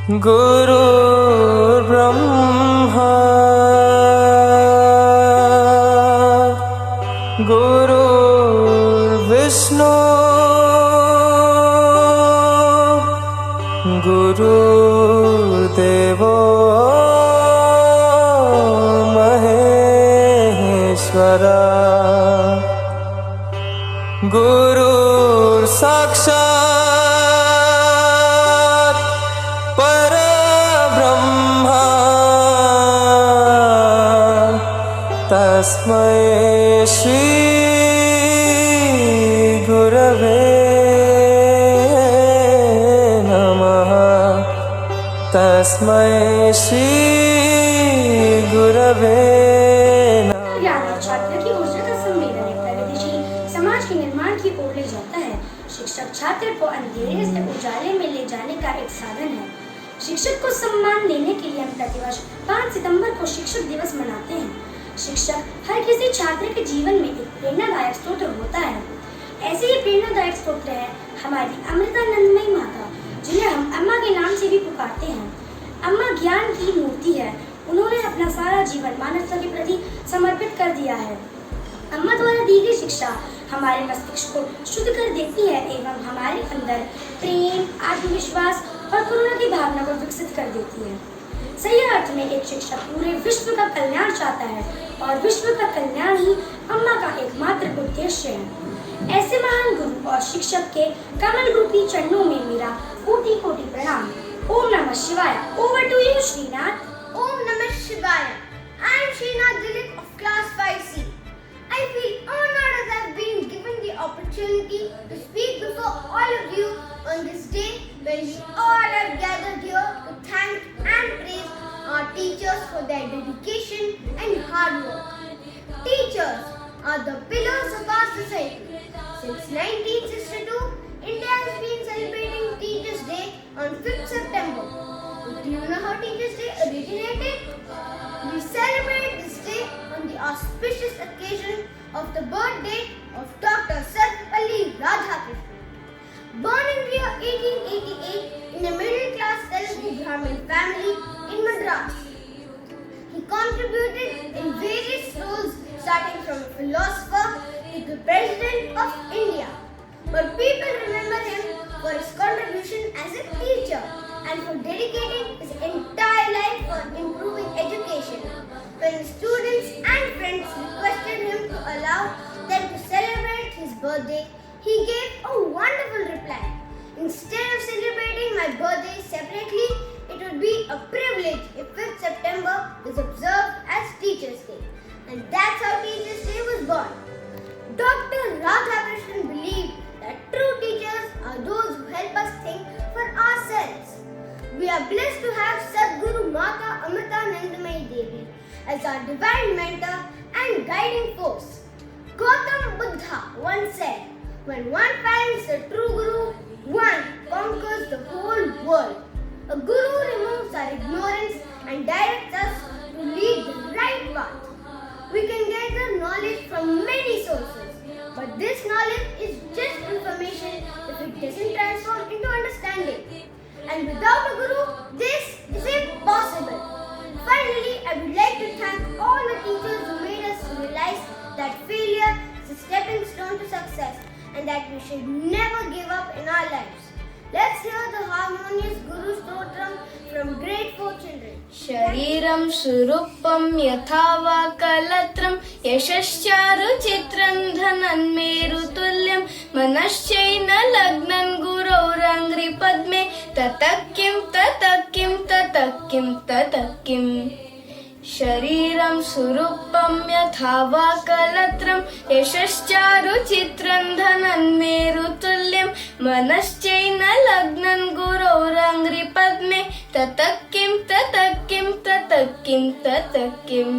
गुरु ब्रह्मा गुरु विष्णु गुरुदेवो महेश्वरा गुरु साक्षात् परब्रह्मा तस्मै श्री गुरवे नमः तस्मै श्री गुरवे छात्र की ऊर्जा का सम्मेलन एक प्रगतिशील समाज के निर्माण की ओर ले जाता है। शिक्षक छात्र को अंधेरे से उजाले में ले जाने का एक साधन है। शिक्षक को सम्मान देने के लिए हम प्रतिवर्ष 5 सितंबर को शिक्षक दिवस मनाते हैं। शिक्षक हर किसी छात्र के जीवन में एक प्रेरणादायक स्रोत होता है। ऐसे ही प्रेरणादायक स्रोत है हमारी अमृतानंदमयी माता, जिन्हें हम अम्मा के नाम से भी पुकारते हैं। अम्मा ज्ञान की मूर्ति है। उन्होंने अपना सारा जीवन मानवता के प्रति समर्पित कर दिया है। अम्मा द्वारा दी गई शिक्षा हमारे मस्तिष्क को शुद्ध कर देती है एवं हमारे अंदर प्रेम, आत्मविश्वास और करुणा की भावना को विकसित कर देती है। सही अर्थ में एक शिक्षक पूरे विश्व का कल्याण चाहता है और विश्व का कल्याण ही अम्मा का एकमात्र उद्देश्य है। ऐसे महान गुरु और शिक्षक के कमल रूपी चरणों में मेरा कोटि कोटि प्रणाम। ओम नमः शिवाय। Over to you Srinath. Om Namah Shivaya. I am Srinath Dilip of class 5C. I feel honored as I have been given the opportunity to speak before all of you on this day when we all have gathered here to thank and praise our teachers for their dedication and hard work. Teachers are the pillars of our society. Since 1962, India has been celebrating Teachers' Day on 5th September. Do you know how Teachers' Day originated? We celebrate this day on the auspicious occasion of the birthday of Dr. Sarvepalli Radhakrishnan. Born in the year 1888 in a middle-class Telugu Brahmin family in Madras, he contributed in various roles, starting from a philosopher to the President of India. But people remember him for his contribution as a teacher and for dedicating his entire life for improving education. When the students and friends requested him to allow them to celebrate his birthday, he gave a wonderful reply. Instead of celebrating my birthday separately, it would be a privilege if 5th September was observed as Teachers' Day. And that's how Teachers' Day was born. Dr. Radhakrishnan believed that true teachers are those who help us think for ourselves. We are blessed to have Sadguru Mata Amritanandamayi Devi as our divine mentor and guiding force. Gautam Buddha once said, "When one finds the true Guru, one conquers the whole world." A Guru removes our ignorance and directs us to lead the right path. We can gather knowledge from many sources, but this knowledge is just information if it doesn't transform into understanding. And without a guru, this is impossible. Finally, I would like to thank all the teachers who made us realize that failure is a stepping stone to success and that we should never give up in our lives. Let's hear the harmonious Guru Stotram from grade 4 children. शरीरं सुरूपं यथा वा कलत्रं यशश्चारुचित्रं धनन्मेरुतुल्यं मनश्चैन लग्नं गुरौरङ्घ्रिपद्मे ततः किं ततः किं ततः किं ततः किम् शरीरं सुरूपं यथा वा कलत्रं यशश्चारुचित्रं धनन्मेरुतुल्यं मनश्चैन लग्नं गुरौरङ्घ्रिपद्मे ततः किं ततः किं ततः किं ततः किम्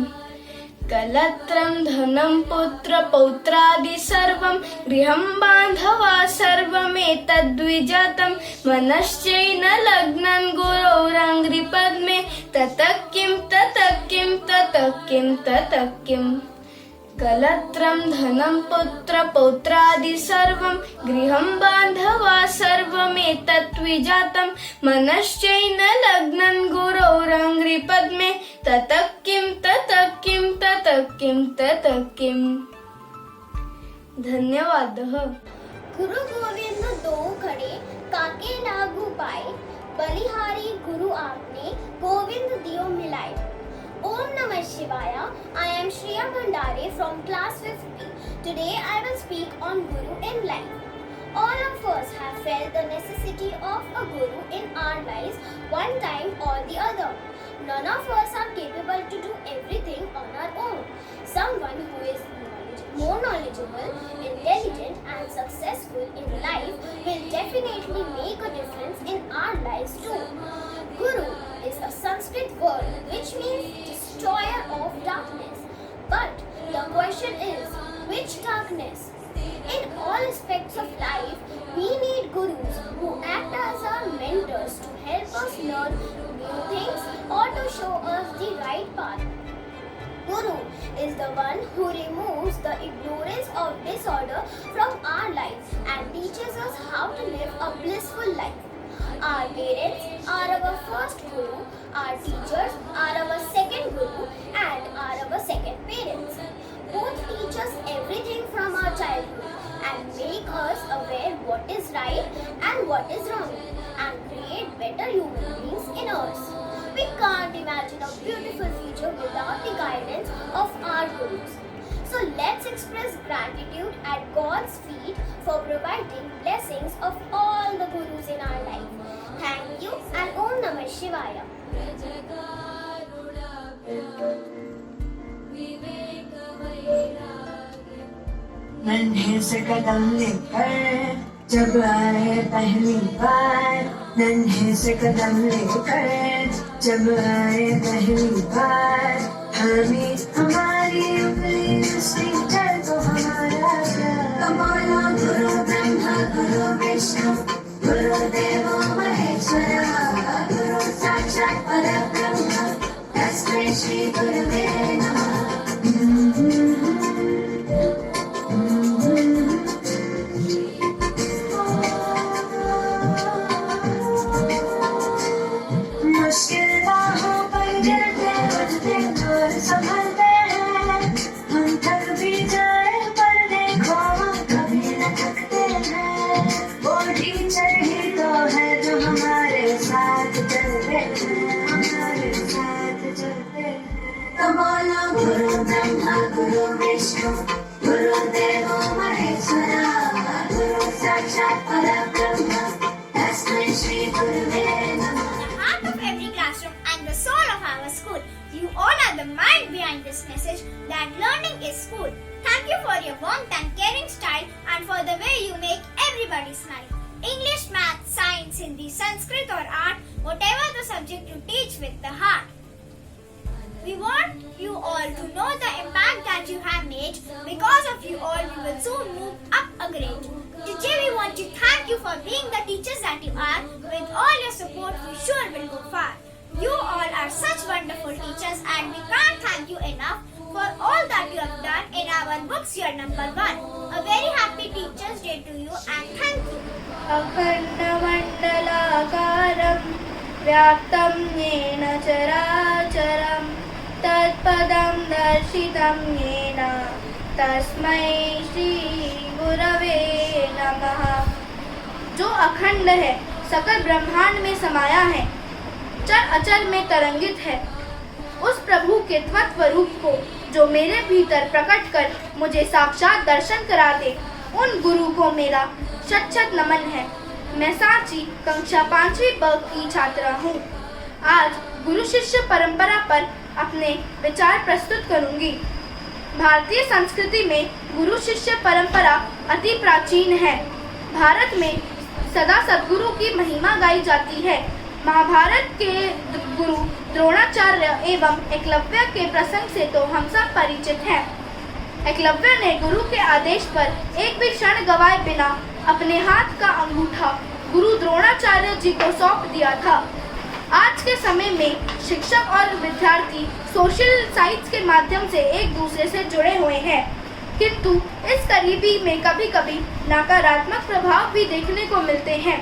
कलत्रं धनं पुत्रपौत्रादि सर्वं गृहं बान्धवा सर्वमेतद्विजातं मनश्चैन लग्नं गुरौरङ्घ्रिपद्मे ततः किं ततः किं ततः किं ततः किम् कलत्रं धनं पुत्रपौत्रादि सर्वं गृहं बान्धवा सर्वमेतत् विजातं मनश्चैन लग्नं गुरौरङ्घ्रिपद्मे ततः किं ततः किं ततः किं ततः किम्। धन्यवादः। गुरु गोविंद दो खड़े काके लागू पाए, बलिहारी गुरु आपने गोविंद दियो मिलाए। Om Namah Shivaya. I am Shriya Bhandare from class 5B. Today I will speak on Guru in life. All of us have felt the necessity of a Guru in our lives one time or the other. None of us are capable to do everything on our own. Someone who is more knowledgeable, intelligent and successful in life will definitely make a difference in our lives too. Guru is a Sanskrit word which means destroyer of darkness. But the question is, which darkness? In all aspects of life, we need gurus who act as our mentors to help us learn new things or to show us the right path. Guru is the one who removes the ignorance of disorder from our lives and teaches us how to live a blissful life. Our parents are our first guru, our teachers are our second guru and are our second parents. Both teach us everything from our childhood and make us aware what is right and what is wrong and create better human beings in us. We can't imagine a beautiful future without the guidance of our gurus. So let's express gratitude at God's feet for providing blessings of all the gurus in our life. Thank you and Om Namah Shivaya. नन्हे से कदम लेकर जब आए पहली बार, नन्हे से कदम लेकर जब आए पहली बार, हमें हमारी उंगली उसकी चल तो हमारा कमाना। गुरु ब्रह्मा गुरु विष्णु गुरुदेवो महेश्वरा, गुरु साक्षात् परब्रह्म तस्मै श्री गुरुवे नमः। मुश्किल राहों पर गिरते उठते और संभलते हैं, हम थक भी जाए पर देखो हम कभी न थकते हैं। वो टीचर ही तो है जो हमारे साथ चलते हैं, हमारे साथ चलते हैं। कमाना गुरु ब्रह्मा गुरु विष्णु गुरुदेवो महेश्वरा, गुरु साक्षात् परब्रह्म तस्मै श्री गुरुवे नमः। Every classroom and the soul of our school. You all are the mind behind this message that learning is school. Thank you for your warmth and caring style and for the way you make everybody smile. English, math, science, Hindi, Sanskrit or art, whatever the subject you teach with the heart. We want you all to know the impact that you have made. Because of you all, we will soon move up a grade. Today we want to thank you for being the teachers that you are. With all your support, we sure will go far. You all are such wonderful teachers and we can't thank you enough for all that you have done in our books. You are number one. A very happy Teachers Day to you and thank you. अखण्डमण्डलाकारं व्याप्तं येन चराचरं तत्पदं दर्शितं येन तस्मै श्री गुरवे नमः। जो अखंड है, सकल ब्रह्मांड में समाया है, चर अचल में तरंगित है, उस प्रभु के तत्व रूप को जो मेरे भीतर प्रकट कर मुझे साक्षात दर्शन करा दे, उन गुरु को मेरा शत शत नमन है। मैं सांची कक्षा 5वीं ब की छात्रा हूँ। आज गुरु शिष्य परंपरा पर अपने विचार प्रस्तुत करूंगी। भारतीय संस्कृति में गुरु शिष्य परंपरा अति प्राचीन है। भारत में सदा सद्गुरु की महिमा गाई जाती है। महाभारत के गुरु द्रोणाचार्य एवं एकलव्य के प्रसंग से तो हम सब परिचित हैं। एकलव्य ने गुरु के आदेश पर एक भी क्षण गवाए बिना अपने हाथ का अंगूठा गुरु द्रोणाचार्य जी को सौंप दिया था। आज के समय में शिक्षक और विद्यार्थी सोशल साइट्स के माध्यम से एक दूसरे से जुड़े हुए हैं, किंतु इस करीबी में कभी कभी नकारात्मक प्रभाव भी देखने को मिलते हैं।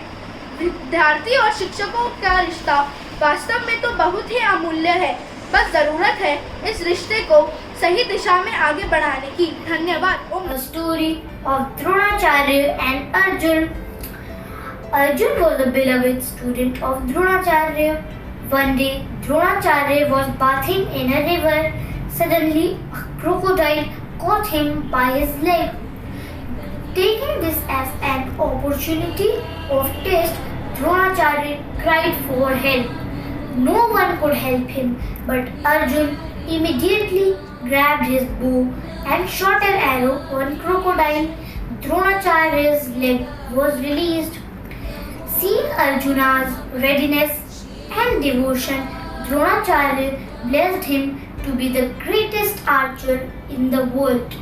विद्यार्थी और शिक्षकों का रिश्ता वास्तव में तो बहुत ही अमूल्य है, बस ज़रूरत है इस रिश्ते को सही दिशा में आगे बढ़ाने की। धन्यवाद। The story of Dronacharya and Arjun. Arjun was a beloved student of Dronacharya. One day, Dronacharya was bathing in a river. Suddenly, a crocodile caught him by his leg. Taking this as an opportunity of test, Dronacharya cried for help. No one could help him, but Arjun immediately grabbed his bow and shot an arrow on crocodile. Dronacharya's leg was released. Seeing Arjuna's readiness and devotion, Dronacharya blessed him to be the greatest archer in the world.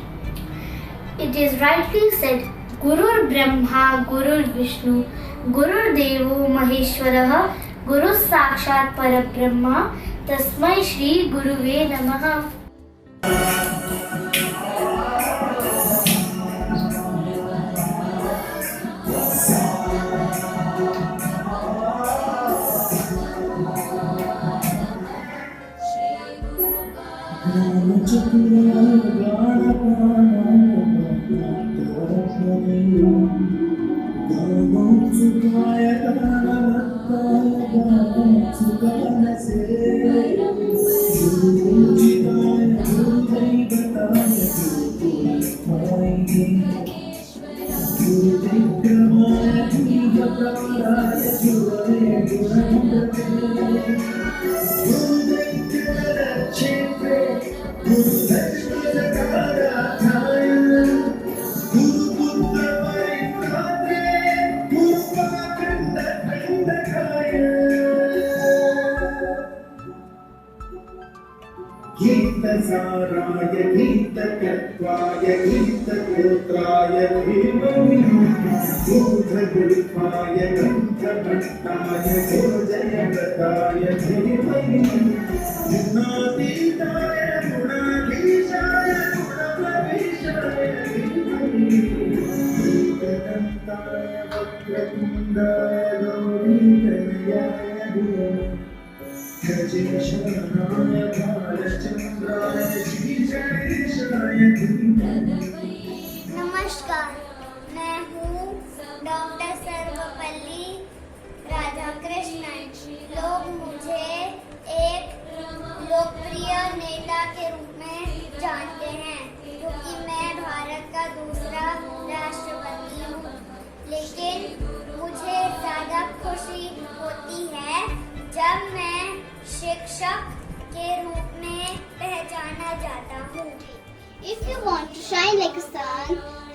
It is rightly said, Gurur Brahma, Gurur Vishnu, Gurur Devo Maheshwarah, Guru Sakshat Parabrahma, Tasmai Shri Guruve Namaha. गीतसाराय गीतकत्वाय गीतगोत्राय धीमहि दूधगुल्फाय गन्धभट्टाय गुरुजयव्रताय धीमहि गुणातीताय गुणाधीशाय गुणप्रविशाय धीमहि एकदन्ताय वक्रतुण्डाय गौरीतनयाय धीमहि गजेश्वराय भालचन्द्राय श्रीगणेशाय धीमहि। नमस्कार, मैं हूँ डॉक्टर सर्वपल्ली राधाकृष्णन। लोग मुझे एक लोकप्रिय नेता के रूप में जानते हैं क्योंकि मैं भारत का दूसरा राष्ट्रपति हूँ। लेकिन मुझे ज़्यादा खुशी होती है जब मैं शिक्षक के रूप में पहचाना जाता हूँ। If you want to shine like a sun,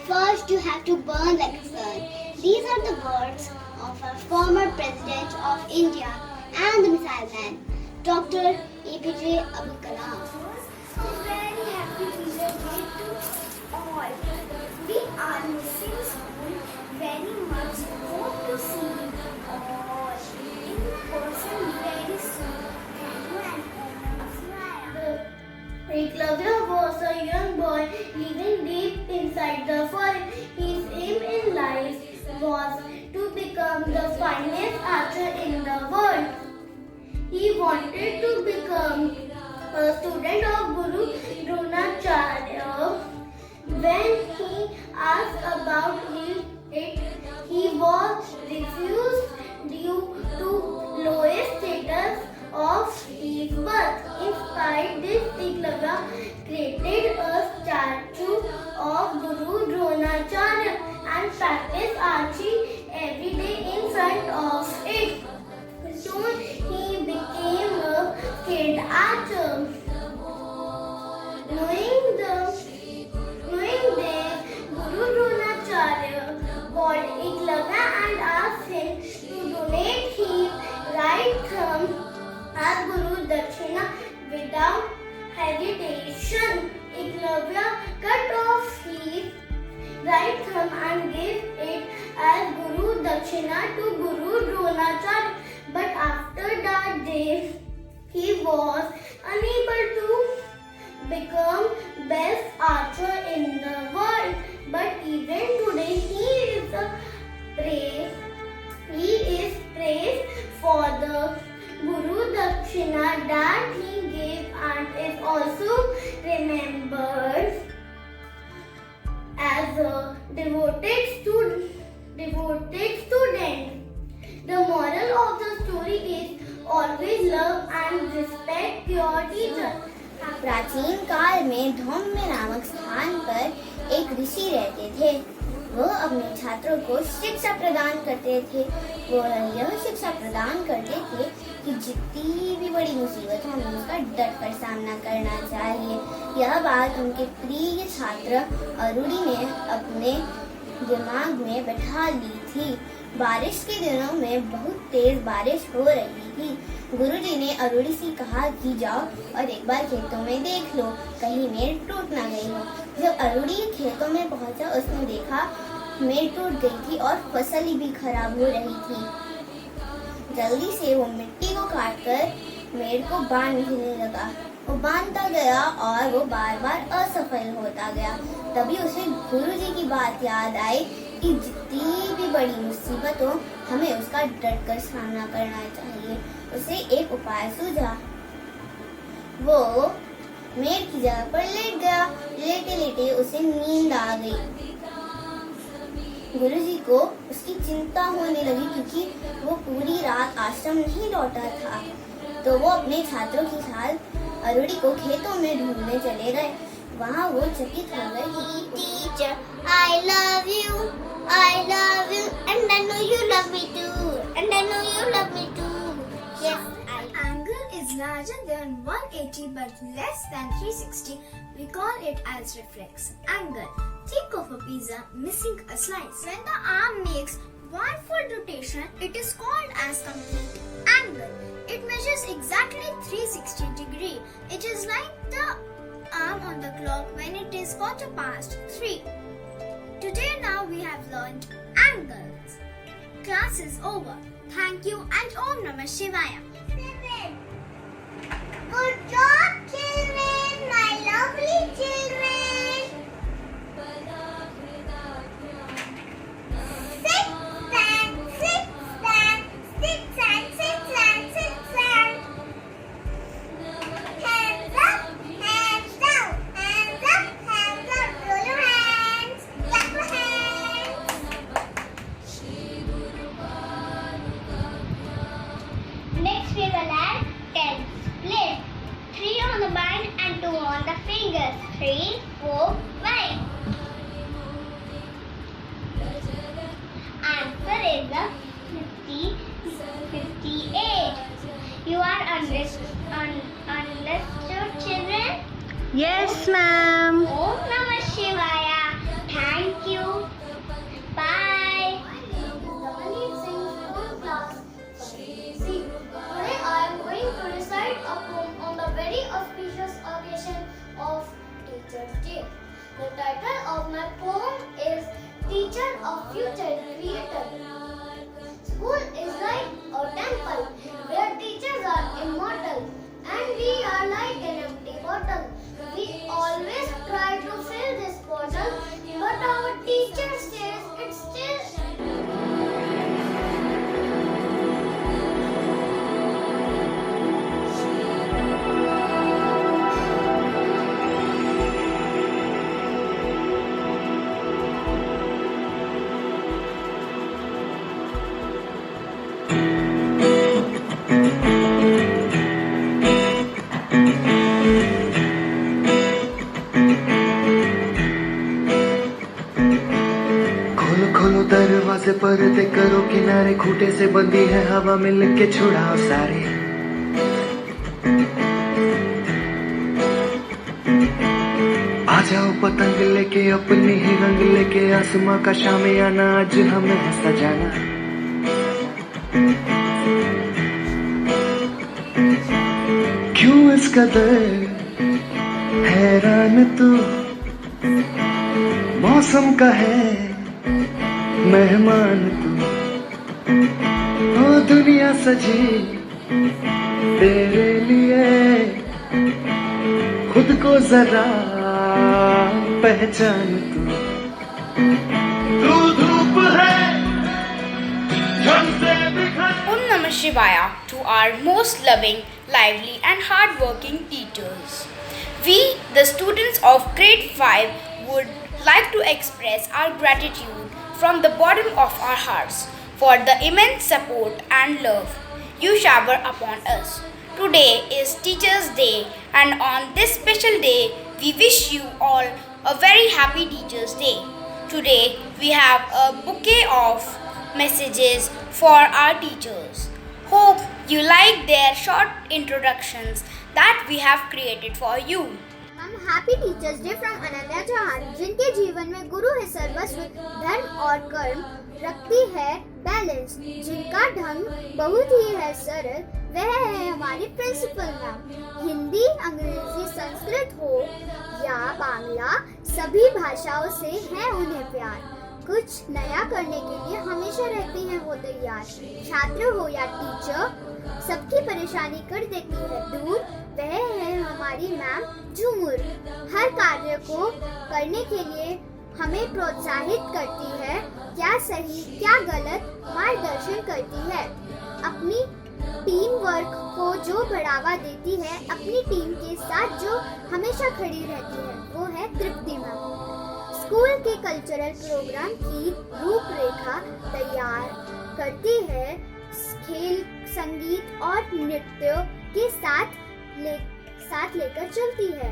first you have to burn like a sun. These are the words of our former President of India and the Missile Man, Dr. APJ Abdul Kalam. Very happy Teacher Day to all. We are missing school very much. Hope to see you all in person very soon. Thank you and a smile. Eklavya was a young boy living deep inside the forest. His aim in life was to become the finest archer in the world. He wanted to become a student of Guru Dronacharya. When he asked about it, he was refused due to lowest status of his birth. Inspired this, Eklavya created a statue of Guru Dronacharya and practiced archery every day in front of it. Soon he became a skilled archer. Knowing this, Guru Dronacharya called Eklavya and asked him to donate his right thumb as Guru Dakshina without hesitation. Eklavya cut off his right thumb and gave it as Guru Dakshina to Guru Dronacharya. But after dying, that day he was unable to become best archer in the world, but even today he is praised for the Guru Dakshina that he gave and is also remembered as a devoted student. The moral of the story is always love and respect your teacher. प्राचीन काल में धौम्य नामक स्थान पर एक ऋषि रहते थे। वो अपने छात्रों को शिक्षा प्रदान करते थे। वो यह शिक्षा प्रदान करते थे कि जितनी भी बड़ी मुसीबत हो हमें उसका डट कर सामना करना चाहिए। यह बात उनके प्रिय छात्र अरुणी ने अपने दिमाग में बैठा ली थी। बारिश के दिनों में बहुत तेज बारिश हो रही थी। गुरुजी ने अरुणी से कहा कि जाओ और एक बार खेतों में देख लो, कहीं मेड़ टूट ना गई हो। जब अरुणी खेतों में पहुंचा, उसने देखा मेड़ टूट गई थी और फसल भी खराब हो रही थी। जल्दी से वो मिट्टी को काटकर मेड़ को बांधने लगा। वो बांधता गया और वो बार बार असफल होता गया। तभी उसे गुरुजी की बात याद आई कि जितनी भी बड़ी मुसीबत हो हमें उसका डट कर सामना करना चाहिए। उसे एक उपाय सूझा। वो मेड़ की जगह पर लेट गया। लेटे लेटे उसे नींद आ गई। गुरुजी को उसकी चिंता होने लगी क्योंकि वो पूरी रात आश्रम नहीं लौटा था। तो वो अपने छात्रों के साथ अरुणी को खेतों में ढूंढने चले गए। वहाँ वो चकित हो गए कि Teacher, I love you, and I know you love me too, and I know you love me too. Yes, Angle is larger than 180 but less than 360. We call it as reflex angle. Think of a pizza missing a slice. When the arm makes one full rotation, it is called as complete angle. It measures exactly 360 degree. It is like the arm on the clock when it is 3:15. Today now we have learned angles. Class is over. Thank you and Om Namah Shivaya. good job, children, my lovely children. Sit stand, sit stand, sit stand, sit stand, sit stand. Hands up, hands down, hands up, hands up. Roll your hands, clap your hands. Next we will add 10 split. 3 on the band and 2 on the fingers. 3, 4, 5. Answer is the 58. You are understood, children? Yes, ma'am. Om Namah Shivaya. Thank you. Bye. Today I am going to recite a poem on the very auspicious occasion of Teacher's Day. The title of my poem is Teacher of Future Creator. School is like a temple where teachers are immortal and we are like an empty bottle. We always try to fill this bottle, but our teacher says it's still. खोलो खोलो दरवाजे पर्दे करो किनारे, खूटे से बंदी है हवा मिल के छुड़ाओ सारे। आ जाओ पतंग लेके अपने ही रंग लेके, आसमां का शामियाना आज हमें है सजाना। क्यों इस कदर हैरान तू, मौसम का है मेहमान तू। ओ दुनिया सजी तेरे लिए खुद को जरा पहचान तू धूप है झंडे बिखर Om Namah Shivaya to our most loving, lively and hard-working teachers. We, the students of grade 5, would like to express our gratitude from the bottom of our hearts for the immense support and love you shower upon us. Today is Teachers' Day, and on this special day, we wish you all a very happy Teachers' Day. Today, we have a bouquet of messages for our teachers. Hope you like their short introductions that we have created for you. हम happy teachers day from Ananya Chauhan, जिनके जीवन में गुरु है सर्वस्व, धर्म और कर्म रखती है बैलेंस, जिनका ढंग बहुत ही है सरल, वह है हमारी प्रिंसिपल मैम। हिंदी, अंग्रेजी, संस्कृत हो या बांग्ला, सभी भाषाओं से है उन्हें प्यार। कुछ नया करने के लिए हमेशा रहती हैं वो तैयार। छात्र हो या टीचर, सबकी परेशानी कर देती है दूर, वह है हमारी मैम झूमुर। हर कार्य को करने के लिए हमें प्रोत्साहित करती है, क्या सही क्या गलत मार्गदर्शन करती है। अपनी टीम वर्क को जो बढ़ावा देती है, अपनी टीम के साथ जो हमेशा खड़ी रहती है, वो है तृप्ति मैम। स्कूल के कल्चरल प्रोग्राम की रूपरेखा तैयार करती है, खेल, संगीत और नृत्य के साथ लेकर चलती है।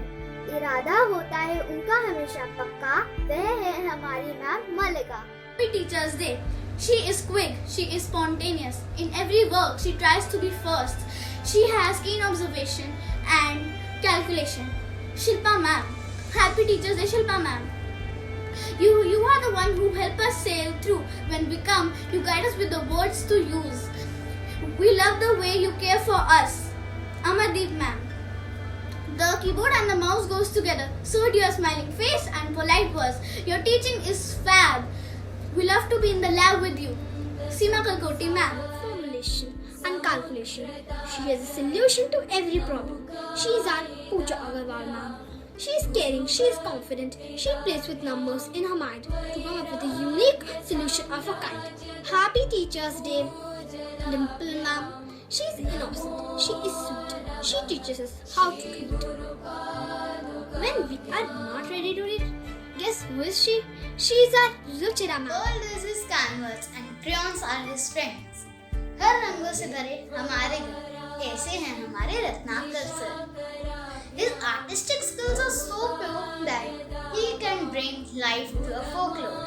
इरादा होता है उनका हमेशा पक्का, वह है हमारी ma'am Malika. Happy Teachers Day. She is quick, she is spontaneous. In every work, she tries to be first. She has keen observation and calculation. Shilpa ma'am. Happy Teachers Day, Shilpa ma'am. You are the one who help us sail through. When we come, you guide us with the words to use. We love the way you care for us. Amardeep ma'am. The keyboard and the mouse goes together. So do your smiling face and polite words. Your teaching is fab. We love to be in the lab with you. Seema Kalkoti ma'am. Formulation and calculation. She has a solution to every problem. She is our Pooja Agarwal ma'am. She is caring, she is confident, she plays with numbers in her mind to come up with a unique solution of a kind. Happy Teachers Day, Dimple ma'am. She is innocent, she is sweet, she teaches us how to treat. When we are not ready to read, guess who is she? She is our Ruchira ma'am. Gold is his canvas and crayons are his friends. हर रंगों से भरे हमारे घर, ऐसे हैं हमारे Ratnakar sir. His artistic skills are so pure that he can bring life to a folklore.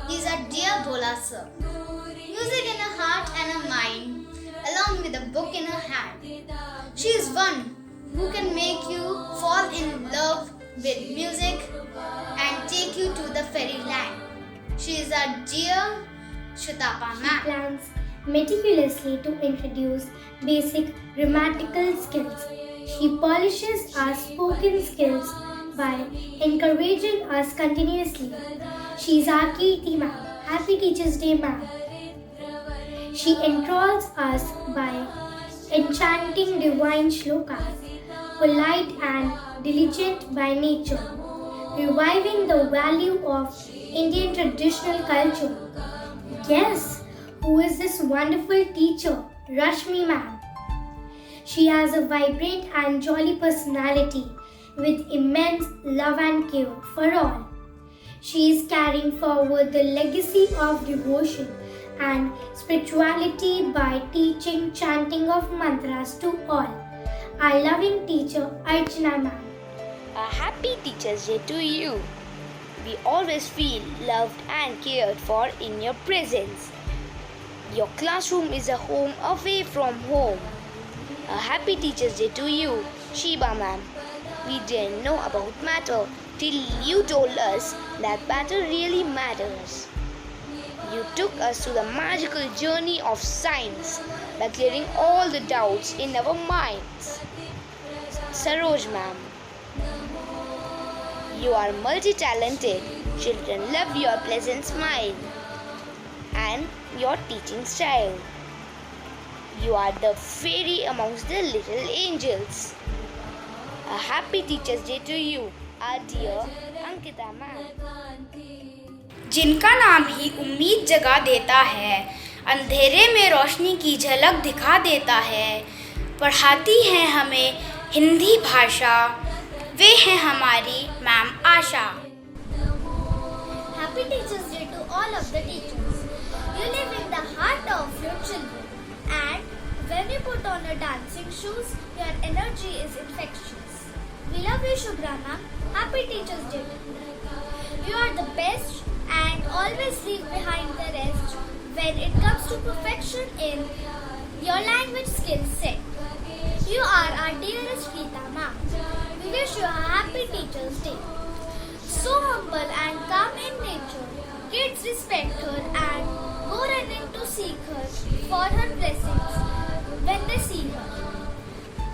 He's a dear Bola sir. Music in her heart and her mind, along with a book in her hand. She is one who can make you fall in love with music and take you to the fairyland. She is a dear Shutapa ma'am. Plans meticulously to introduce basic grammatical skills. She polishes our spoken skills by encouraging us continuously. She is our Kirti ma'am. Happy Teachers Day ma'am. She enthralls us by enchanting divine shlokas, polite and diligent by nature, reviving the value of Indian traditional culture. Yes, who is this wonderful teacher? Rashmi ma'am. She has a vibrant and jolly personality with immense love and care for all. She is carrying forward the legacy of devotion and spirituality by teaching chanting of mantras to all. Our loving teacher Archana ma'am. A happy Teachers' Day to you. We always feel loved and cared for in your presence. Your classroom is a home away from home. A happy Teachers' Day to you, Shiba ma'am. We didn't know about matter till you told us that matter really matters. You took us to the magical journey of science by clearing all the doubts in our minds. Saroj ma'am. You are multi-talented. Children love your pleasant smile and your teaching style. You are the fairy amongst the little angels. A happy Teachers' Day to you, our dear Ankita ma'am. जिनका नाम ही उम्मीद जगा देता है, अंधेरे में रोशनी की झलक दिखा देता है, पढ़ाती हैं हमें हिंदी भाषा, वे हैं हमारी ma'am Asha. Happy Teachers' Day to all of the teachers. You live in the heart of your children, and when you put on your dancing shoes, your energy is infectious. We love you, Shubrana. Happy Teachers' Day. You are the best and always leave behind the rest when it comes to perfection in your language skill set. You are our dearest Geeta ma'am. We wish you a happy Teachers' Day. So humble and calm in nature, kids respect her and go running to seek her for her blessings when they see her.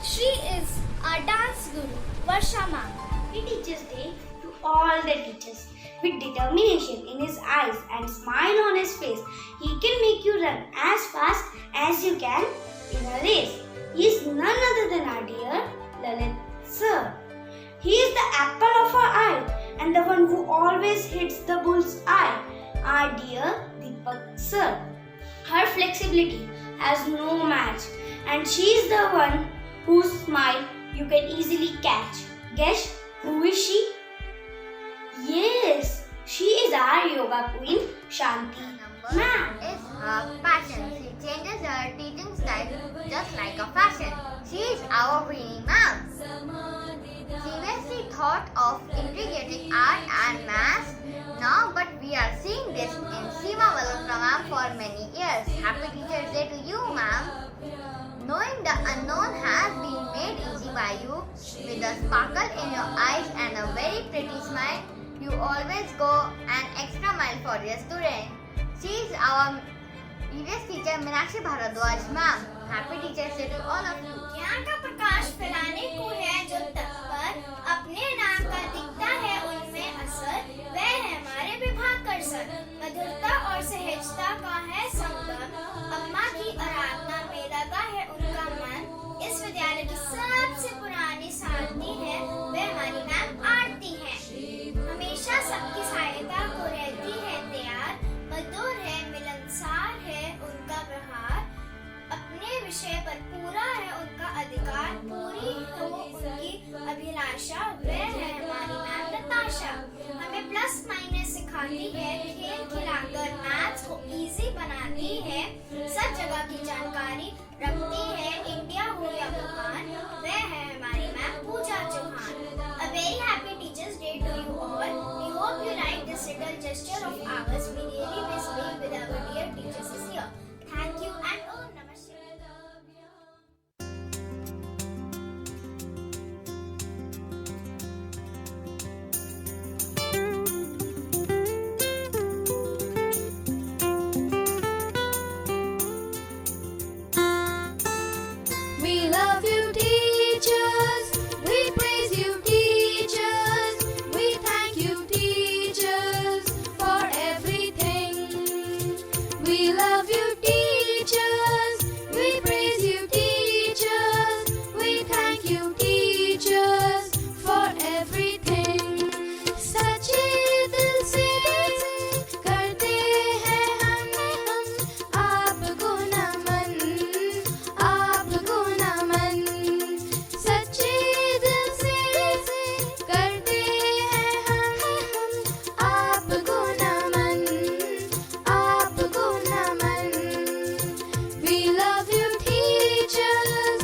She is our dance guru, Varsha ma'am. Happy Teachers' Day to all the teachers. With determination in his eyes and smile on his face, he can make you run as fast as you can in a race. He is none other than our dear Lalit sir. He is the apple of our eye and the one who always hits the bull's eye, our dear Deepak sir. Her flexibility has no match, and she is the one whose smile you can easily catch. Guess who is she? Yes, she is our yoga queen, Shanti ma'am. Is her passion. She changes her teaching style just like a fashion. She is our Veenie ma'am. Previously thought of integrating art and maths now, but we are seeing this in Seema Malhotra ma'am for many years. Happy Teachers' Day to you, ma'am. Knowing the unknown has been made easy by you, with a sparkle in your eyes and a very pretty smile, you always go an extra mile for your student. She is our previous teacher, Meenakshi Bharadwaj ma'am. Happy Teachers' Day to all of you. ज्ञान का प्रकाश फैलाने को है जो तत्पर, अपने नाम का दिखता है उनमें असर, वह है हमारे विभाग कर सर. मधुरता और सहजता का है संगम, अम्मा की आराधना में लगा है उनका मन. इस विद्यालय की सबसे पुरानी साथी है, वह हमारी मैम आरती है. हमेशा सबकी सहायता को रहती है तैयार, मधुर है मिलनसार है उनका व्यवहार. अपने विषय पर पूरा है उनका अधिकार, पूरी हो उनकी अभिलाषा, वह है हमारी मैम नताशा. हमें प्लस माइनस सिखाती है, खेल खिलाकर मैथ्स को इजी बनाती है, सब जगह की जानकारी रखती है, इंडिया हो या वुहान, वह है हमारी ma'am Pooja Chauhan. A very happy Teachers' Day to you all. We hope you like this little gesture of ours. We really miss being with our dear teachers this year. Thank you and Om Namah Shivaya. We love you, teachers. We praise you, teachers. We thank you, teachers, for everything. We love you, teachers. We praise you, teachers. We thank you, teachers, for everything. सच्चे दिल से करते हैं हम आपको नमन, आपको नमन. सच्चे दिल से करते हैं हम आपको नमन, आपको नमन. We love you, teachers.